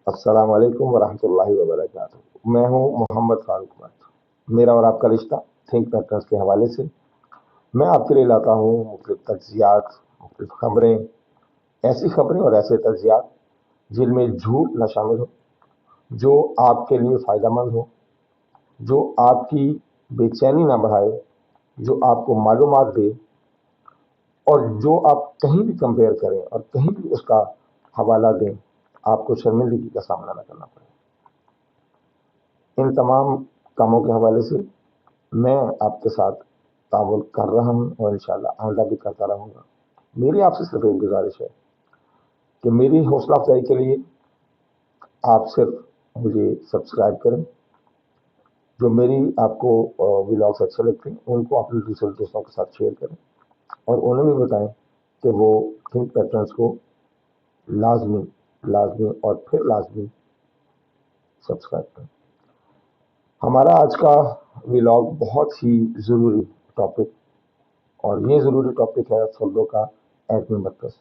السلام علیکم ورحمۃ اللہ وبرکاتہ۔ میں ہوں محمد فاروق بٹ۔ میرا اور آپ کا رشتہ تھنک پیٹرنس کے حوالے سے میں آپ کے لیے لاتا ہوں مختلف تجزیات، مختلف خبریں، ایسی خبریں اور ایسے تجزیات جن میں جھوٹ نہ شامل ہو، جو آپ کے لیے فائدہ مند ہو، جو آپ کی بے چینی نہ بڑھائے، جو آپ کو معلومات دے، اور جو آپ کہیں بھی کمپیئر کریں اور کہیں بھی اس کا حوالہ دیں، آپ کو شرمندگی کا سامنا نہ کرنا پڑے۔ ان تمام کاموں کے حوالے سے میں آپ کے ساتھ تعاون کر رہا ہوں اور انشاءاللہ آئندہ بھی کرتا رہوں گا۔ میری آپ سے صرف ایک گزارش ہے کہ میری حوصلہ افزائی کے لیے آپ صرف مجھے سبسکرائب کریں۔ جو میری آپ کو ولاگس اچھے لگتے ہیں ان کو اپنے دوسرے دوستوں کے ساتھ شیئر کریں، اور انہیں بھی بتائیں کہ وہ تھنک پیٹرنس کو لازمی لازمی اور پھر لازمی سبسکرائب کریں۔ ہمارا آج کا ولاگ بہت ہی ضروری ٹاپک، اور یہ ضروری ٹاپک ہے فردوں کا ایٹمی مرکز۔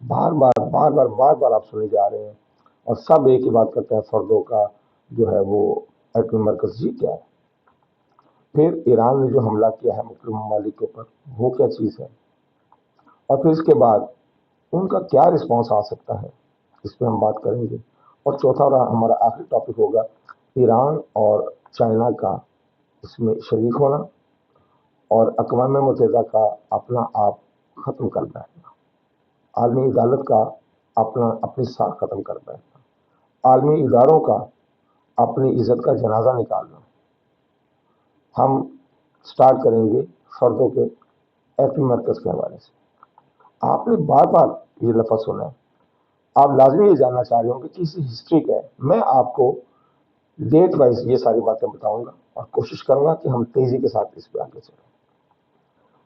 بار بار آپ سنے جا رہے ہیں اور سب ایک ہی بات کرتے ہیں، فردوں کا جو ہے وہ ایٹمی مرکز جی کیا ہے؟ پھر ایران نے جو حملہ کیا ہے مختلف ممالک کے اوپر، وہ کیا چیز ہے؟ اور پھر اس کے بعد ان کا کیا رسپانس آ سکتا ہے، اس پہ ہم بات کریں گے۔ اور چوتھا اور ہمارا آخری ٹاپک ہوگا ایران اور چائنا کا اس میں شریک ہونا اور اقوام متحدہ کا اپنا آپ ختم کر بیٹھنا، عالمی عدالت کا اپنی ساکھ ختم کر بیٹھنا، عالمی اداروں کا اپنی عزت کا جنازہ نکالنا۔ ہم سٹارٹ کریں گے فردوں کے ایٹمی مرکز کے حوالے سے۔ آپ نے بار بار یہ لفظ سنا ہے، آپ لازمی یہ جاننا چاہ رہے ہوں کہ اس ہسٹری کیا ہے۔ میں آپ کو ڈیٹ وائز یہ ساری باتیں بتاؤں گا اور کوشش کروں گا کہ ہم تیزی کے ساتھ اس پہ آگے چلیں۔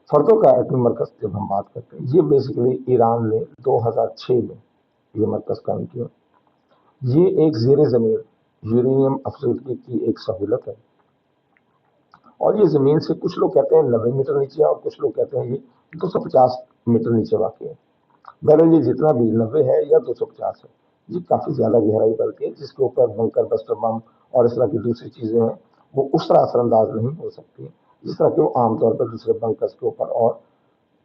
فردوں کا ایٹمی مرکز جب ہم بات کرتے ہیں، یہ بیسیکلی ایران نے 2006 میں یہ مرکز قائم کیا۔ یہ ایک زیر زمین یورینیم افزودگی کی ایک سہولت ہے، اور یہ زمین سے کچھ لوگ کہتے ہیں 90 میٹر نیچے ہے اور کچھ لوگ کہتے ہیں یہ 250 میٹر نیچے واقع ہے۔ بہرحال یہ جتنا بھی 90 ہے یا 250 ہے، یہ کافی زیادہ گہرائی کرتی ہے، جس کے اوپر بنکر بسٹر بم اور اس طرح کی دوسری چیزیں ہیں، وہ اس طرح اثر انداز نہیں ہو سکتی جس طرح کہ وہ عام طور پر دوسرے بنکرز کے اوپر اور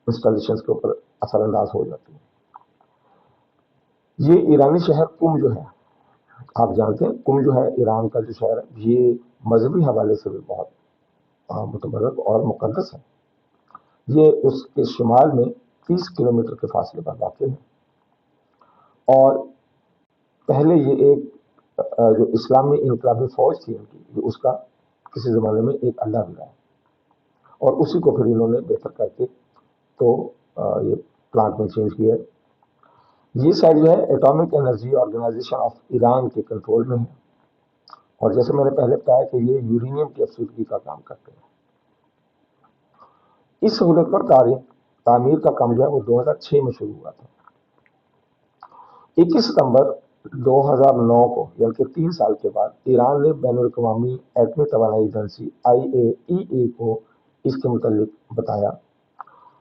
انسٹالیشنز کے اوپر اثر انداز ہو جاتی ہے۔ یہ ایرانی شہر قم جو ہے، آپ جانتے ہیں قم جو ہے ایران کا جو شہر ہے، یہ مذہبی حوالے سے بھی بہت متبرک اور مقدس ہے۔ یہ اس کے شمال میں 30 کلومیٹر کے فاصلے پر واقع ہے، اور پہلے یہ ایک جو اسلامی انقلابی فوج تھی ان کی، یہ اس کا کسی زمانے میں ایک اڈا بھی رہا، اور اسی کو پھر انہوں نے بہتر کر کے تو یہ پلانٹ میں چینج کیا ہے۔ یہ سائٹ جو ہے atomic energy organisation of Iran کے کنٹرول میں ہے، اور جیسے میں نے پہلے بتایا کہ یہ یورینیم کی افزودگی کا کام کرتے ہیں۔ اس سہولت پر تعمیر کا کام جو ہے وہ 2006 میں شروع ہوا تھا۔ 21 ستمبر 2009 کو، یعنی کہ 3 سال کے بعد، ایران نے بین الاقوامی ایٹمی توانائی ایجنسی IAEA کو اس کے متعلق بتایا،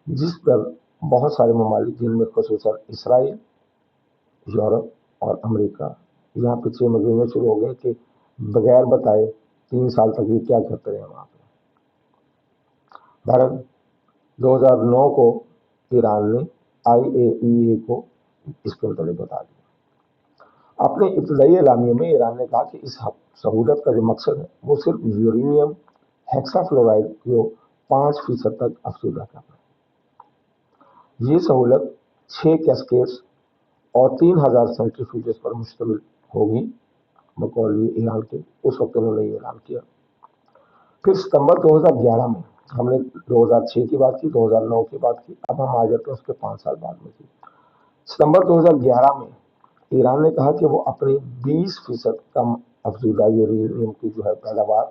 جس پر بہت سارے ممالک جن میں خصوصاً اسرائیل، یورپ اور امریکہ، یہاں پیچھے مضمون شروع ہو گئے کہ بغیر بتائے 3 سال تک یہ کیا کرتے رہے وہاں پہ۔ بہرحال 2009 کو ایران نے IAEA کو اس کے متعلق بتا دیا۔ اپنے ابتدائی اعلامیے میں ایران نے کہا کہ اس سہولت کا جو مقصد ہے وہ صرف یورینیم ہیکسا فلورائڈ کو 5% تک افزودہ کرنا ہے۔ یہ سہولت 6 کیسکیڈز اور 3000 سینٹریفیوجز پر مشتمل ہوگی بقول ایران کے۔ اس وقت انہوں نے یہ اعلان کیا۔ پھر ستمبر 2011 میں، ہم نے 2006 کی بات کی، 2009 کی بات کی، اب ہم آ جاتے ہیں اس کے 5 سال بعد میں کی۔ ستمبر 2011 میں ایران نے کہا کہ وہ اپنی 20% کم افزودہ یورینیم کی جو ہے پیداوار،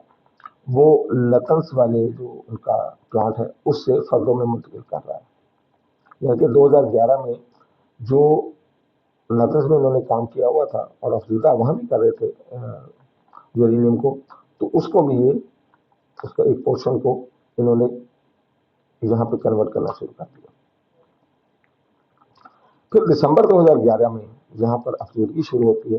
وہ نتنز والے جو ان کا پلانٹ ہے اس سے فردوں میں منتقل کر رہا ہے۔ یعنی کہ 2011 میں جو نتنز میں انہوں نے کام کیا ہوا تھا اور افزودہ وہاں بھی کر رہے تھے یورینیم کو، تو اس کو بھی یہ اس کا ایک پورشن کو انہوں نے یہاں پہ کنورٹ کرنا شروع کر دیا۔ پھر دسمبر 2011 میں یہاں پر افزودگی شروع ہوتی ہے،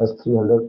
S-300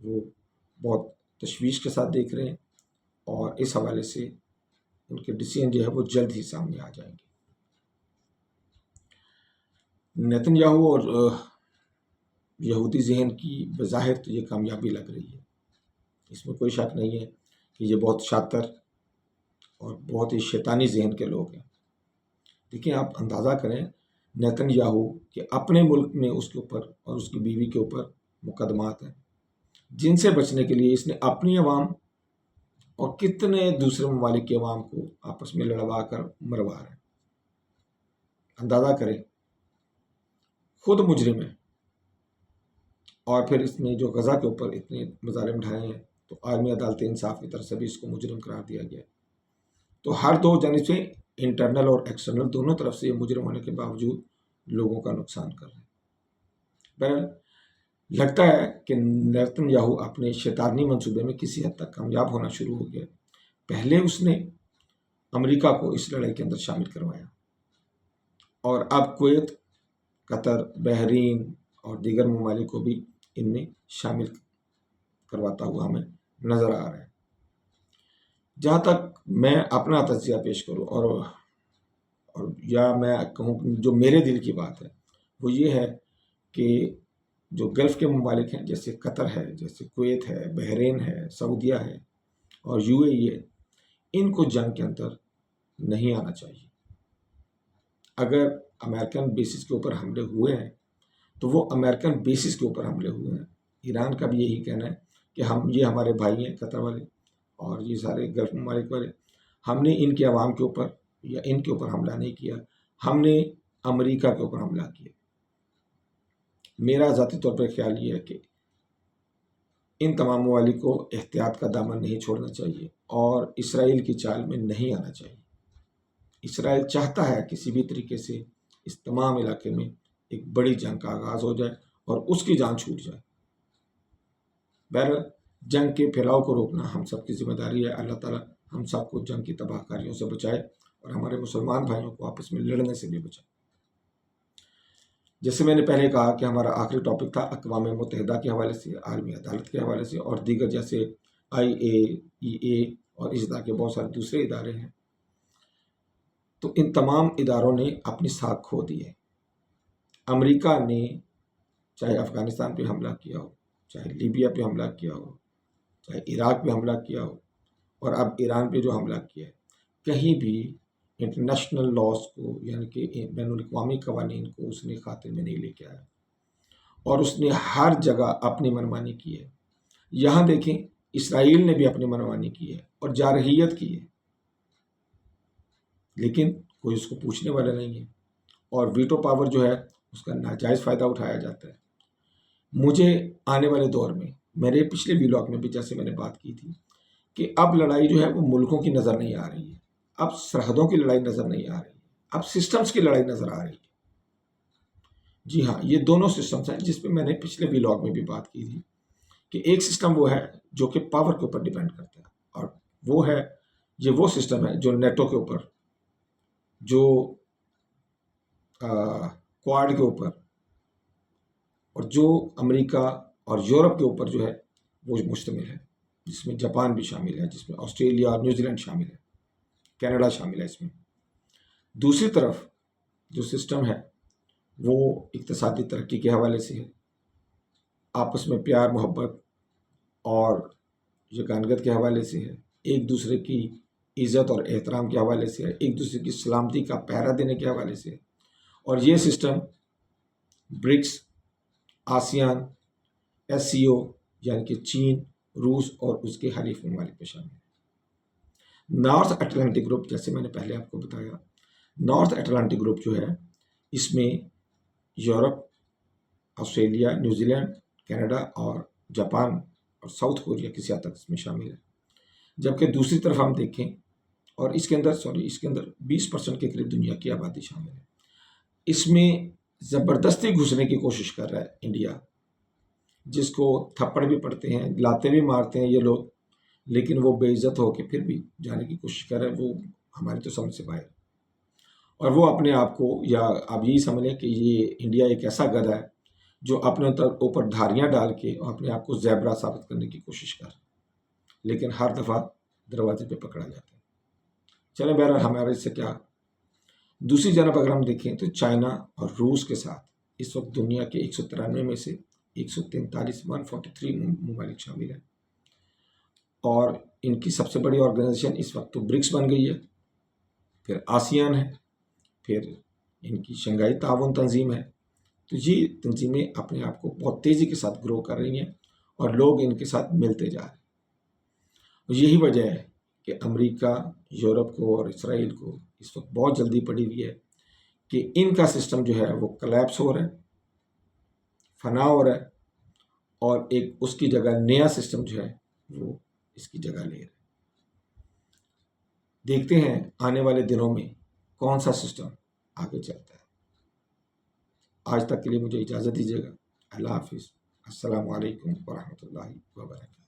وہ بہت تشویش کے ساتھ دیکھ رہے ہیں، اور اس حوالے سے ان کے ڈیسیژن جو ہے وہ جلد ہی سامنے آ جائیں گے۔ نیتن یاہو اور یہودی ذہن کی بظاہر تو یہ کامیابی لگ رہی ہے، اس میں کوئی شک نہیں ہے کہ یہ بہت شاطر اور بہت ہی شیطانی ذہن کے لوگ ہیں۔ دیکھیں، آپ اندازہ کریں نیتن یاہو کہ اپنے ملک میں اس کے اوپر اور اس کی بیوی کے اوپر مقدمات ہیں، جن سے بچنے کے لیے اس نے اپنی عوام اور کتنے دوسرے ممالک کی عوام کو آپس میں لڑوا کر مروا رہے ہیں۔ اندازہ کریں، خود مجرم ہے، اور پھر اس نے جو غزہ کے اوپر اتنے مظالم ڈھائے ہیں تو عالمی عدالت انصاف کی طرف سے بھی اس کو مجرم قرار دیا گیا۔ تو ہر دو جانب سے، انٹرنل اور ایکسٹرنل، دونوں طرف سے یہ مجرم ہونے کے باوجود لوگوں کا نقصان کر رہے ہیں۔ بہرحال لگتا ہے کہ نیتن یاہو اپنے شیطانی منصوبے میں کسی حد تک کامیاب ہونا شروع ہو گیا۔ پہلے اس نے امریکہ کو اس لڑائی کے اندر شامل کروایا، اور اب کویت، قطر، بحرین اور دیگر ممالک کو بھی ان میں شامل کرواتا ہوا ہمیں نظر آ رہا ہے۔ جہاں تک میں اپنا تجزیہ پیش کروں اور یا میں کہوں کہ جو میرے دل کی بات ہے وہ یہ ہے کہ جو گلف کے ممالک ہیں، جیسے قطر ہے، جیسے کویت ہے، بحرین ہے، سعودیہ ہے اور UAE ہے، ان کو جنگ کے اندر نہیں آنا چاہیے۔ اگر امریکن بیسس کے اوپر حملے ہوئے ہیں تو وہ امریکن بیسس کے اوپر حملے ہوئے ہیں۔ ایران کا بھی یہی کہنا ہے کہ یہ ہمارے بھائی ہیں قطر والے اور یہ سارے گلف ممالک والے، ہم نے ان کے عوام کے اوپر یا ان کے اوپر حملہ نہیں کیا، ہم نے امریکہ کے اوپر حملہ کیا۔ میرا ذاتی طور پر خیال یہ ہے کہ ان تمام ممالک کو احتیاط کا دامن نہیں چھوڑنا چاہیے اور اسرائیل کی چال میں نہیں آنا چاہیے۔ اسرائیل چاہتا ہے کسی بھی طریقے سے اس تمام علاقے میں ایک بڑی جنگ کا آغاز ہو جائے اور اس کی جان چھوٹ جائے۔ بہرحال جنگ کے پھیلاؤ کو روکنا ہم سب کی ذمہ داری ہے۔ اللہ تعالیٰ ہم سب کو جنگ کی تباہ کاریوں سے بچائے اور ہمارے مسلمان بھائیوں کو آپس میں لڑنے سے بھی بچائے۔ جیسے میں نے پہلے کہا کہ ہمارا آخری ٹاپک تھا اقوام متحدہ کے حوالے سے، عالمی عدالت کے حوالے سے اور دیگر جیسے IAEA اور اس طرح کے بہت سارے دوسرے ادارے ہیں۔ تو ان تمام اداروں نے اپنی ساکھ کھو دی ہے۔ امریکہ نے چاہے افغانستان پہ حملہ کیا ہو، چاہے لیبیا پہ حملہ کیا ہو، چاہے عراق پہ حملہ کیا ہو، اور اب ایران پہ جو حملہ کیا ہے، کہیں بھی انٹرنیشنل لاز کو یعنی کہ بین الاقوامی قوانین کو اس نے خاطر میں نہیں لے کے آیا، اور اس نے ہر جگہ اپنی منمانی کی ہے۔ یہاں دیکھیں، اسرائیل نے بھی اپنی منمانی کی ہے اور جارحیت کی ہے، لیکن کوئی اس کو پوچھنے والا نہیں ہے، اور ویٹو پاور جو ہے اس کا ناجائز فائدہ اٹھایا جاتا ہے۔ مجھے آنے والے دور میں، میرے پچھلے ویلاگ میں بھی جیسے میں نے بات کی تھی کہ اب لڑائی جو ہے وہ ملکوں کی نظر نہیں آ رہی ہے، اب سرحدوں کی لڑائی نظر نہیں آ رہی ہے، اب سسٹمز کی لڑائی نظر آ رہی ہے۔ جی ہاں، یہ دونوں سسٹمز ہیں جس پہ میں نے پچھلے ویلاگ میں بھی بات کی تھی کہ ایک سسٹم وہ ہے جو کہ پاور کے اوپر ڈیپینڈ کرتا ہے، اور وہ سسٹم ہے جو نیٹو کے اوپر، جو کوارڈ کے اوپر، اور جو امریکہ اور یورپ کے اوپر جو ہے وہ مشتمل ہے، جس میں جاپان بھی شامل ہے، جس میں آسٹریلیا اور نیوزی لینڈ شامل ہے، کینیڈا شامل ہے اس میں۔ دوسری طرف جو سسٹم ہے وہ اقتصادی ترقی کے حوالے سے ہے، آپس میں پیار محبت اور یگانگت کے حوالے سے ہے، ایک دوسرے کی عزت اور احترام کے حوالے سے ہے، ایک دوسرے کی سلامتی کا پہرا دینے کے حوالے سے ہے، اور یہ سسٹم برکس، آسیان، SCO یعنی کہ چین، روس اور اس کے حلیف ممالک میں شامل ہے۔ نارتھ اٹلانٹک گروپ، جیسے میں نے پہلے آپ کو بتایا، نارتھ اٹلانٹک گروپ جو ہے اس میں Europe, Australia, New Zealand, Canada اور جاپان اور ساؤتھ کوریا کسی حد تک اس میں شامل ہے، جبکہ دوسری طرف ہم دیکھیں اور اس کے اندر 20% کے قریب دنیا کی آبادی شامل ہے۔ اس میں زبردستی گھسنے کی کوشش کر رہا ہے انڈیا، جس کو تھپڑ بھی پڑتے ہیں، لاتے بھی مارتے ہیں یہ لوگ، لیکن وہ بے عزت ہو کے پھر بھی جانے کی کوشش کر رہا ہے۔ وہ ہماری تو سمجھ سے باہر، اور وہ اپنے آپ کو، یا آپ یہی سمجھ لیں کہ یہ انڈیا ایک ایسا گدھا ہے جو اپنے اوپر دھاریاں ڈال کے اور اپنے آپ کو زیبرا ثابت کرنے کی کوشش کر رہے ہیں، لیکن ہر دفعہ دروازے پہ پکڑا جاتا ہے۔ چلیں بہرحال ہمارے سے کیا۔ دوسری جانب اگر ہم دیکھیں تو چائنا اور روس کے ساتھ اس وقت دنیا کے 193 میں سے 143 ممالک شامل ہیں، اور ان کی سب سے بڑی آرگنائزیشن اس وقت تو برکس بن گئی ہے، پھر آسیان ہے، پھر ان کی شنگھائی تعاون تنظیم ہے۔ تو یہ تنظیمیں اپنے آپ کو بہت تیزی کے ساتھ گرو کر رہی ہیں اور لوگ ان کے ساتھ ملتے جا رہے ہیں۔ یہی وجہ ہے کہ امریکہ یورپ کو اور اسرائیل کو اس وقت بہت جلدی پڑی ہوئی ہے کہ ان کا سسٹم جو ہے وہ کلیپس ہو رہا ہے، فنا ہو رہا ہے، اور ایک اس کی جگہ نیا سسٹم جو ہے وہ اس کی جگہ لے رہا ہے۔ دیکھتے ہیں آنے والے دنوں میں کون سا سسٹم آگے چلتا ہے۔ آج تک کے لیے مجھے اجازت دیجیے گا۔ اللہ حافظ۔ السلام علیکم ورحمۃ اللہ وبرکاتہ۔